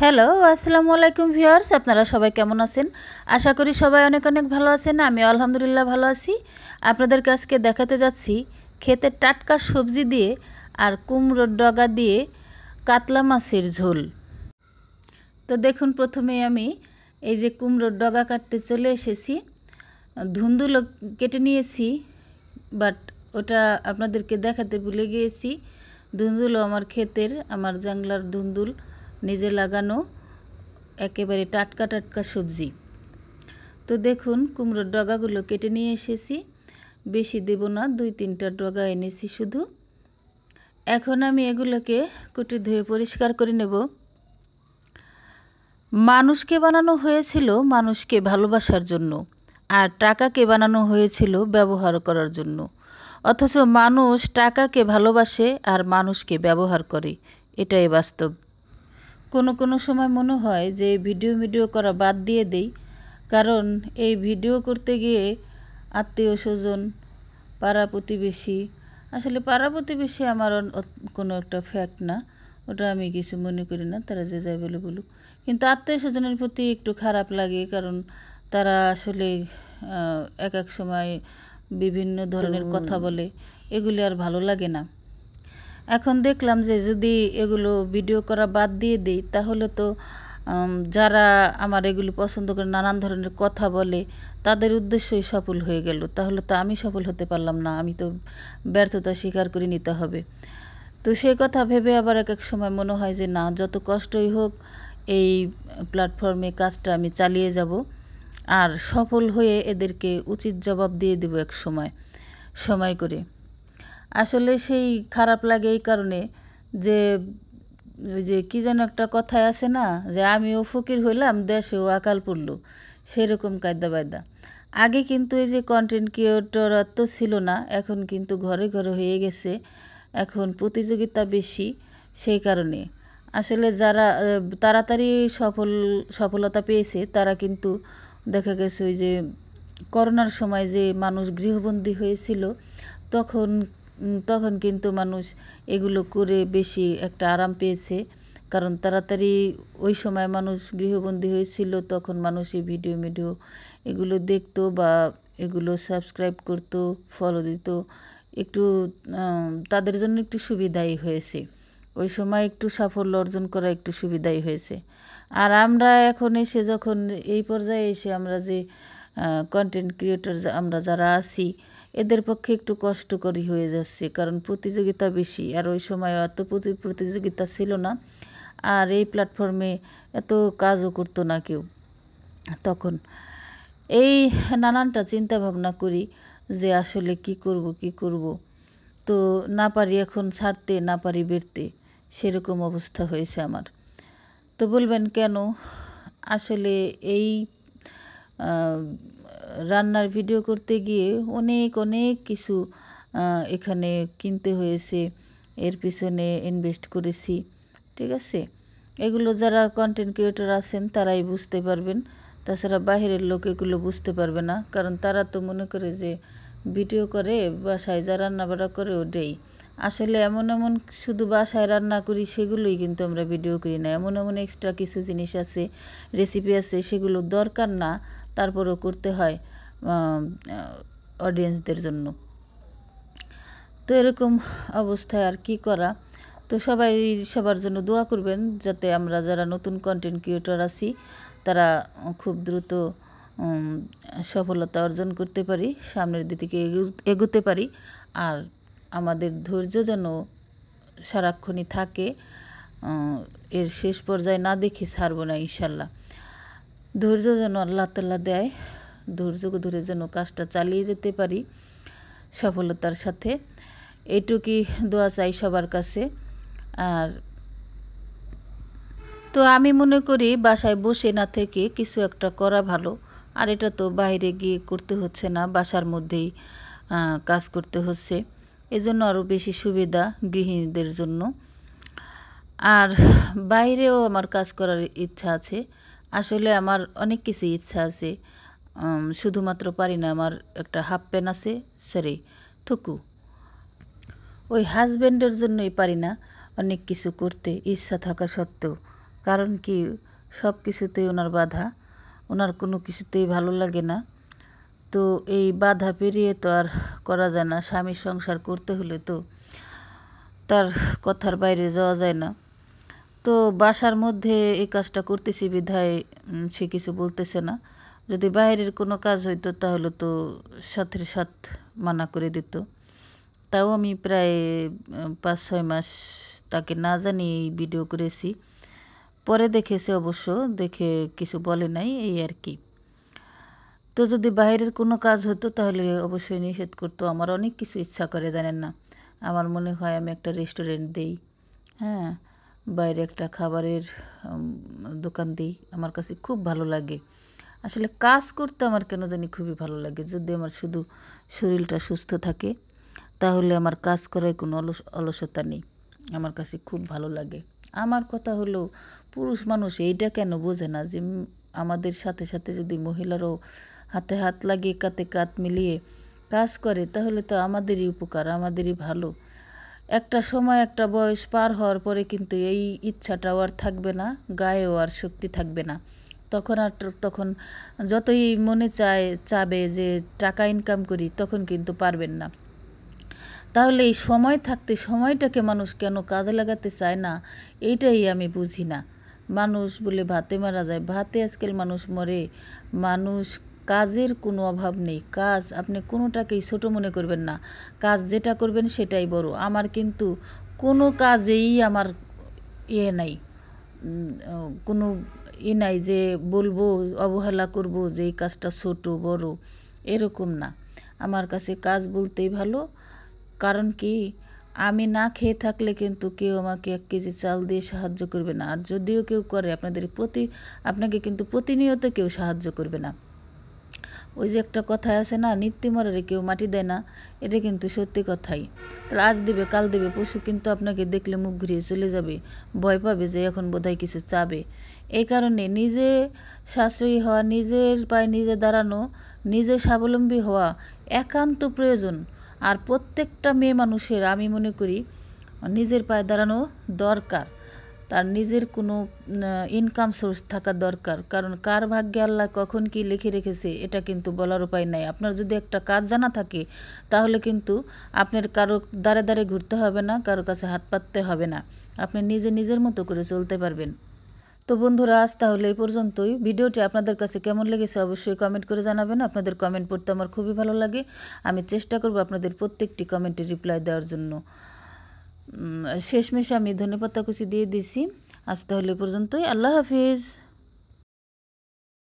Hello, আসসালামু আলাইকুম viewers. আপনারা সবাই কেমন আছেন? আশা করি সবাই অনেক অনেক ভালো আছেন। আমি আলহামদুলিল্লাহ ভালো আছি। আপনাদের আজকে দেখাতে যাচ্ছি ক্ষেতের টাটকা সবজি দিয়ে আর কুমড়োর ডগা দিয়ে কাতলা মাছের ঝোল। তো দেখুন, প্রথমে আমি এই যে কুমড়োর ডগা কাটতে চলে এসেছি। ধুন্দুল কেটে নিয়েছি, বাট ওটা আপনাদেরকে দেখাতে ভুলে গিয়েছি। ধুন্দুলও আমার ক্ষেতের, আমার জাংলার ধুন্দুল, নিজে লাগানো একেবারে টাটকা টাটকা সবজি। তো দেখুন, কুমড়োর ডগাগুলো কেটে নিয়ে এসেছি। বেশি দেব না, 2-3টা ডগা এনেছি শুধু। এখন আমি এগুলোকে কুটি ধুয়ে পরিষ্কার করে নেব। মানুষকে বানানো হয়েছিল মানুষকে ভালোবাসার জন্য, আর টাকাকে বানানো হয়েছিল ব্যবহার করার জন্য। অথচ মানুষ টাকাকে ভালোবাসে আর মানুষকে ব্যবহার করে, এটাই বাস্তব। কোনো কোনো সময় মনে হয় যে ভিডিও করা বাদ দিয়ে দেই, কারণ এই ভিডিও করতে গিয়ে আত্মীয় স্বজন, পাড়া প্রতিবেশী, আসলে পাড়া প্রতিবেশী আমার কোনো একটা ফ্যাক্ট না, ওটা আমি কিছু মনে করি না, তারা যে যাই বলে বলুক। কিন্তু আত্মীয় স্বজনের প্রতি একটু খারাপ লাগে, কারণ তারা আসলে এক এক সময় বিভিন্ন ধরনের কথা বলে, এগুলি আর ভালো লাগে না। এখন দেখলাম যে যদি এগুলো ভিডিও করা বাদ দিয়ে দিই, তাহলে তো যারা আমার এগুলো পছন্দ করে নানান ধরনের কথা বলে, তাদের উদ্দেশ্যই সফল হয়ে গেল। তাহলে তো আমি সফল হতে পারলাম না, আমি তো ব্যর্থতা স্বীকার করে নিতে হবে। তো সেই কথা ভেবে আবার এক এক সময় মনে হয় যে না, যত কষ্টই হোক এই প্ল্যাটফর্মে কাজটা আমি চালিয়ে যাব, আর সফল হয়ে এদেরকে উচিত জবাব দিয়ে দেব এক সময় করে। আসলে সেই খারাপ লাগে এই কারণে যে ওই যে কী যেন একটা কথায় আছে না, যে আমিও ফকির হইলাম দেশেও আকাল পড়ল, সেরকম কায়দা বায়দা। আগে কিন্তু এই যে কন্টেন্ট ক্রিয়েটর তো ছিল না, এখন কিন্তু ঘরে ঘরে হয়ে গেছে, এখন প্রতিযোগিতা বেশি। সেই কারণে আসলে যারা তাড়াতাড়ি সফলতা পেয়েছে, তারা কিন্তু দেখা গেছে ওই যে করোনার সময় যে মানুষ গৃহবন্দী হয়েছিল, তখন তখন কিন্তু মানুষ এগুলো করে বেশি একটা আরাম পেয়েছে। কারণ তাড়াতাড়ি ওই সময় মানুষ গৃহবন্দী হয়েছিল, তখন মানুষ এই ভিডিও এগুলো দেখতো বা এগুলো সাবস্ক্রাইব করতো, ফলো দিত, একটু তাদের জন্য একটু সুবিধাই হয়েছে। ওই সময় একটু সাফল্য অর্জন করা একটু সুবিধাই হয়েছে। আর আমরা এখন এসে যখন এই পর্যায়ে এসে আমরা যে কন্টেন্ট ক্রিয়েটর আমরা যারা আছি, এদের পক্ষে একটু কষ্টকরই হয়ে যাচ্ছে, কারণ প্রতিযোগিতা বেশি। আর ওই সময় এত প্রতিযোগিতা ছিল না, আর এই প্ল্যাটফর্মে এত কাজও করতো না কেউ তখন। এই নানানটা চিন্তা ভাবনা করি যে আসলে কি করব, তো না পারি এখন ছাড়তে, না পারি বেরতে, সেরকম অবস্থা হয়েছে আমার। তো বলবেন কেন? আসলে এই রান্নার ভিডিও করতে গিয়ে অনেক কিছু এখানে কিনতে হয়েছে, এর পিছনে ইনভেস্ট করেছি, ঠিক আছে? এগুলো যারা কন্টেন্ট ক্রিয়েটর আছেন তারাই বুঝতে পারবেন, তাছাড়া বাইরের লোক এগুলো বুঝতে পারবে না, কারণ তারা তো মনে করে যে ভিডিও করে বাসায় যা রান্নাবাড়া করে ওটাই। আসলে এমন শুধু বাসায় রান্না করি সেগুলোই কিন্তু আমরা ভিডিও করি না, এমন এক্সট্রা কিছু জিনিস আছে, রেসিপি আছে, সেগুলো দরকার না, তারপরও করতে হয় অডিয়েন্সদের জন্য। তো এরকম অবস্থায় আর কি করা। তো সবাই সবার জন্য দোয়া করবেন, যাতে আমরা যারা নতুন কন্টেন্ট ক্রিয়েটর আছি তারা খুব দ্রুত সফলতা অর্জন করতে পারি, সামনের দিকে এগোতে পারি, আর আমাদের ধৈর্য যেন সারাক্ষণই থাকে, এর শেষ পর্যায়ে না দেখে ছাড়বো না ইনশাল্লাহ। ধৈর্য যেন আল্লাহ তাআলা দেয়, ধৈর্য ধরে যেন কাজটা চালিয়ে যেতে পারি সফলতার সাথে, এইটুকুই দোয়া চাই সবার কাছে। আর তো আমি মনে করি বাসায় বসে না থেকে কিছু একটা করা ভালো, আর এটা তো বাইরে গিয়ে করতে হচ্ছে না, বাসার মধ্যেই কাজ করতে হচ্ছে, এজন্য আরও বেশি সুবিধা গৃহিণীদের জন্য। আর বাইরেও আমার কাজ করার ইচ্ছা আছে, আসলে আমার অনেক কিছু ইচ্ছা আছে, শুধুমাত্র পারি না। আমার একটা হাফ প্যান্ট আছে, থুকু, ওই হাজব্যান্ডের জন্যই পারি না অনেক কিছু করতে, ইচ্ছা থাকা সত্ত্বেও। কারণ কি সব কিছুতেই ওনার বাধা, ওনার কোনো কিছুতেই ভালো লাগে না। তো এই বাধা পেরিয়ে তো আর করা যায় না, স্বামীর সংসার করতে হলে তো তার কথার বাইরে যাওয়া যায় না। তো বাসার মধ্যে এই কাজটা করতেছি বিধায় সে কিছু বলতেছে না। যদি বাইরের কোনো কাজ হইতো তাহলে তো সাথের সাথ মানা করে দিত। তাও আমি প্রায় 5-6 মাস তাকে না জানিয়ে এই ভিডিও করেছি। পরে দেখেছে অবশ্য, দেখে কিছু বলে নাই, এই আর কি। তো যদি বাইরের কোনো কাজ হতো তাহলে অবশ্যই নিষেধ করতো। আমার অনেক কিছু ইচ্ছা করে জানেন না, আমার মনে হয় আমি একটা রেস্টুরেন্ট দিই, হ্যাঁ, বাইরে একটা খাবারের দোকান দিই। আমার কাছে খুব ভালো লাগে আসলে কাজ করতে, আমার কেন জানি খুবই ভালো লাগে। যদি আমার শুধু শরীরটা সুস্থ থাকে তাহলে আমার কাজ করার কোনো অলসতা নেই, আমার কাছে খুব ভালো লাগে। আমার কথা হলো পুরুষ মানুষ এইটা কেন বোঝে না যে আমাদের সাথে সাথে যদি মহিলারাও হাতে হাত লাগিয়ে কাঁধে কাঁধ মিলিয়ে কাজ করে তাহলে তো আমাদেরই উপকার, আমাদেরই ভালো। একটা সময় একটা বয়স পার হওয়ার পরে কিন্তু এই ইচ্ছাটাও আর থাকবে না, গায়েও আর শক্তি থাকবে না। তখন যতই মনে চাবে যে টাকা ইনকাম করি, তখন কিন্তু পারবেন না। তাহলে এই সময় থাকতে সময়টাকে মানুষ কেন কাজে লাগাতে চায় না, এইটাই আমি বুঝি না। মানুষ বলে ভাতে মারা যায়, ভাতে আজকাল মানুষ মরে। মানুষ কাজের কোনো অভাব নেই, কাজ আপনি কোনোটাকেই ছোট মনে করবেন না। কাজ যেটা করবেন সেটাই বড়। আমার কিন্তু কোনো কাজেই আমার নাই, কোনো নাই যে বলবো অবহেলা করব যে এই কাজটা ছোট বড়, এরকম না। আমার কাছে কাজ বলতেই ভালো। কারণ কি, আমি না খেয়ে থাকলে কিন্তু কেউ আমাকে 1 কেজি চাল দিয়ে সাহায্য করবে না। আর যদিও কেউ করে আপনাকে কিন্তু প্রতিনিয়ত কেউ সাহায্য করবে না। ওই যে একটা কথা আছে না, নিত্যি মরারে কেউ মাটি দেয় না, এটা কিন্তু সত্যি কথাই। তাহলে আজ দেবে কাল দেবে, পশু কিন্তু আপনাকে দেখলে মুখ ঘুরিয়ে চলে যাবে, ভয় পাবে যে এখন বোধহয় কিছু চাবে। এই কারণে নিজে সাশ্রয়ী হওয়া, নিজের পায়ে নিজে দাঁড়ানো, নিজে স্বাবলম্বী হওয়া একান্ত প্রয়োজন। আর প্রত্যেকটা মেয়ে মানুষের আমি মনে করি নিজের পায়ে দাঁড়ানো দরকার, তার নিজের কোনো ইনকাম সোর্স থাকা দরকার। কারণ কার ভাগ্যে আল্লাহ কখন কি লিখে রেখেছে এটা কিন্তু বলার উপায় নাই। আপনার যদি একটা কাজ জানা থাকে তাহলে কিন্তু আপনার কারো দ্বারে দ্বারে ঘুরতে হবে না, কারো কাছে হাত পাততে হবে না, আপনি নিজের মতো করে চলতে পারবেন। তো বন্ধুরা, আজ তাহলে এই পর্যন্তই। ভিডিওটি আপনাদের কাছে কেমন লেগেছে অবশ্যই কমেন্ট করে জানাবেন। আপনাদের কমেন্ট পড়তে আমার খুবই ভালো লাগে। আমি চেষ্টা করব আপনাদের প্রত্যেকটি কমেন্টে রিপ্লাই দেওয়ার জন্য। শেষমেশে আমি ধনেপাতা কুচি দিয়ে দিছি। আজ তাহলে পর্যন্তই। আল্লাহ হাফিজ।